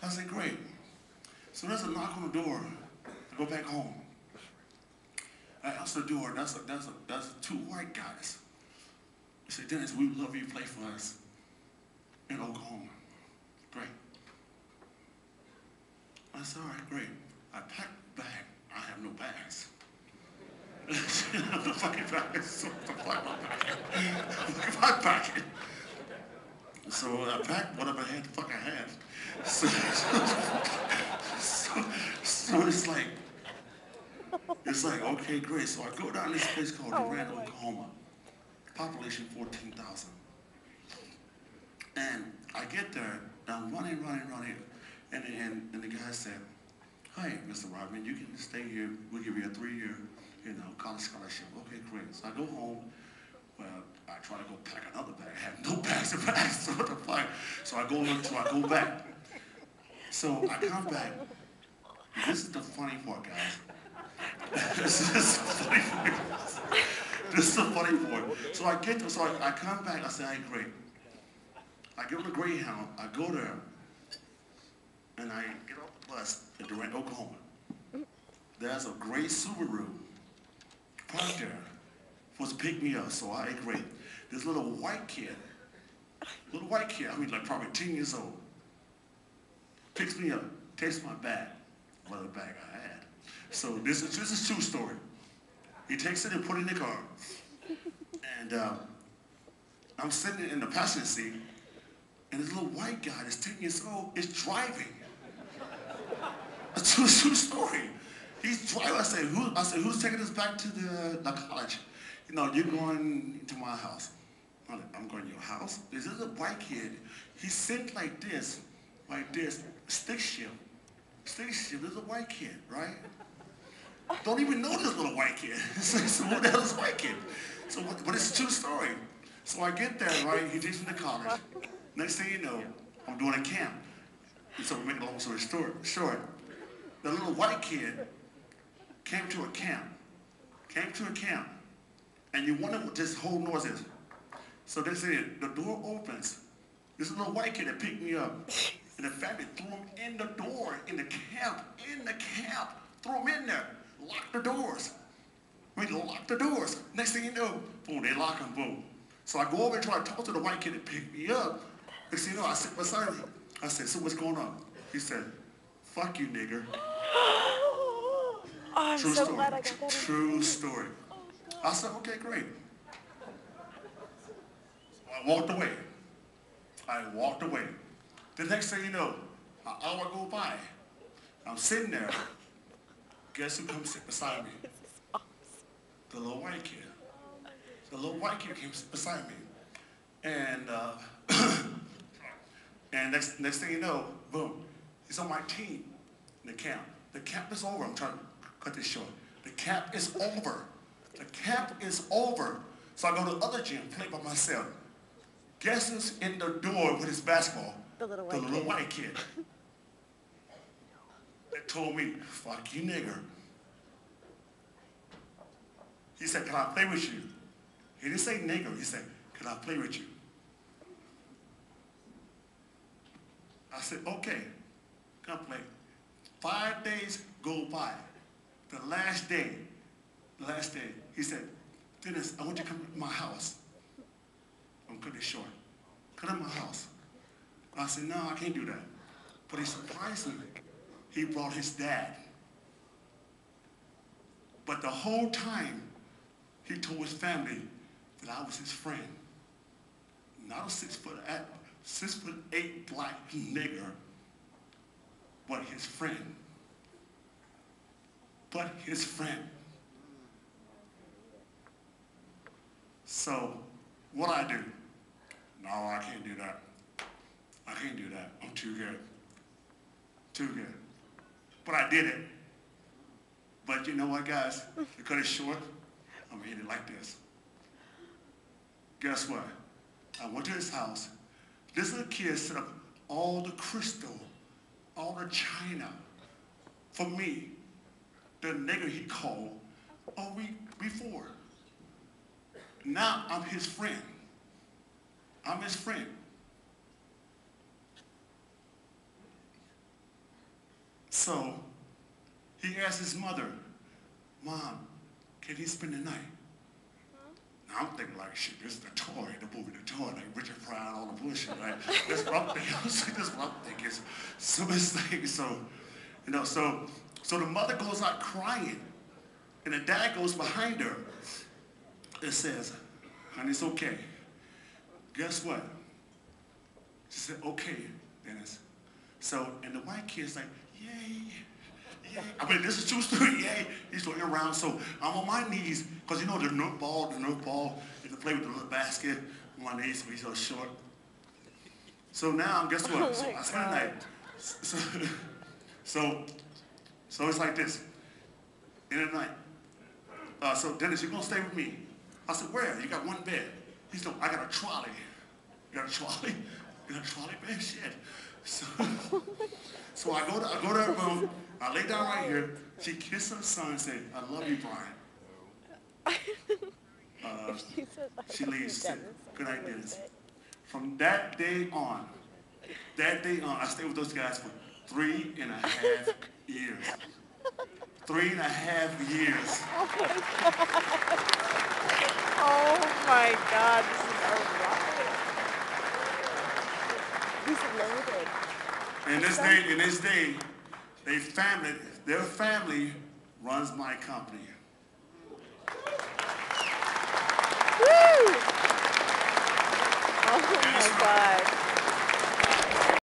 I said, great. So there's a knock on the door. I go back home. I answer the door. That's two white guys. They said, Dennis, we would love you to play for us in Oklahoma. Great. I said, all right, great. I packed the bag. I have no bags. The fucking bag. So the fucking my pocket. So I packed whatever I had the fuck I had. So, so it's like, okay, great. So I go down this place called Durant, Oklahoma. Population 14,000. And I get there, I'm running. And the guy said, hi, Mr. Rodman, you can stay here. We'll give you a 3-year, college scholarship. Okay, great. So I go home. Well, I try to go pack another bag. I have no bags to pack, so what the fuck? So I go back. So I come back. This is the funny part, guys. This is the funny part. This is the funny part. So I come back. I say, hey, great. I get on the Greyhound. I go there, and I get off the bus in Durant, Oklahoma. There's a gray Subaru parked there. Was to pick me up, so I ate great. This little white kid, I mean like probably 10 years old, picks me up, takes my bag, whatever bag I had. So this is true story. He takes it and put it in the car. And I'm sitting in the passenger seat, and this little white guy that's 10 years old is driving. A true story. He's driving. I said, who's taking us back to the college? You're going to my house. I'm going to your house. This is a white kid. He's sitting like this, stick shift. This is a white kid, right? Don't even know this little white kid. So what the hell is white kid? So, but it's a true story. So I get there, right? He takes me to college. Next thing you know, I'm doing a camp. And so we make a long story short. The little white kid came to a camp. And you wonder what this whole noise is. So they said, the door opens. This little white kid that picked me up. And the family threw him in the door, in the camp. Threw him in there. Locked the doors. Locked the doors. Next thing you know, boom, they lock him, boom. So I go over and try to talk to the white kid that picked me up. Next thing you know, I sit beside him. I said, so what's going on? He said, fuck you, nigger. Oh, I'm True so story. glad I got that. True story. I said, okay, great. So I walked away. The next thing you know, an hour go by. I'm sitting there. Guess who comes sit beside me? The little white kid. The little white kid came sit beside me. And and next thing you know, boom, he's on my team in the camp. The camp is over. I'm trying to cut this short. The camp is over. So I go to the other gym, play by myself. Guess who's in the door with his basketball? The little white kid. That told me, fuck you, nigger. He said, can I play with you? He didn't say nigger. He said, can I play with you? I said, okay, come play. 5 days go by. The last day, he said, Dennis, I want you to come to my house. I'm cutting it short. Come to my house. I said, no, I can't do that. But he surprised me. He brought his dad. But the whole time, he told his family that I was his friend. Not a 6'8" black nigger, but his friend. So, what I do? No, I can't do that. I'm too good. But I did it. But you know what, guys? To cut it short, I'm gonna hit it like this. Guess what? I went to his house. This little kid set up all the crystal, all the china for me, the nigger he called a week before. Now I'm his friend. So he asked his mother, Mom, can he spend the night? Now I'm thinking like, shit, this is the toy, the movie The Toy, like Richard Pryor, all the bullshit, right? That's what I'm thinking. I was like, that's what I'm thinking. So it's like, so the mother goes out crying, and the dad goes behind her and says, honey, it's okay. Guess what? She said, okay, Dennis. So, and the white kid's like, yay. Yeah. I mean, this is true story. Yay. He's looking around. So I'm on my knees, because you know the Nerf ball, you can play with the little basket on my knees, so he's so short. So now, guess what? Oh So my I spend the night. So it's like this. In the night. So Dennis, you're going to stay with me. I said, where? You got one bed. He said, I got a trolley. You got a trolley? You got a trolley bed? Shit. So I go to her room, I lay down right here, she kissed her son and said, I love you, Brian. She leaves, said, good night, Dennis. From that day on, I stayed with those guys for 3.5 years. 3.5 years. Oh my God, this is erotic. He's loaded. In this day, their family runs my company. Woo! Oh my God.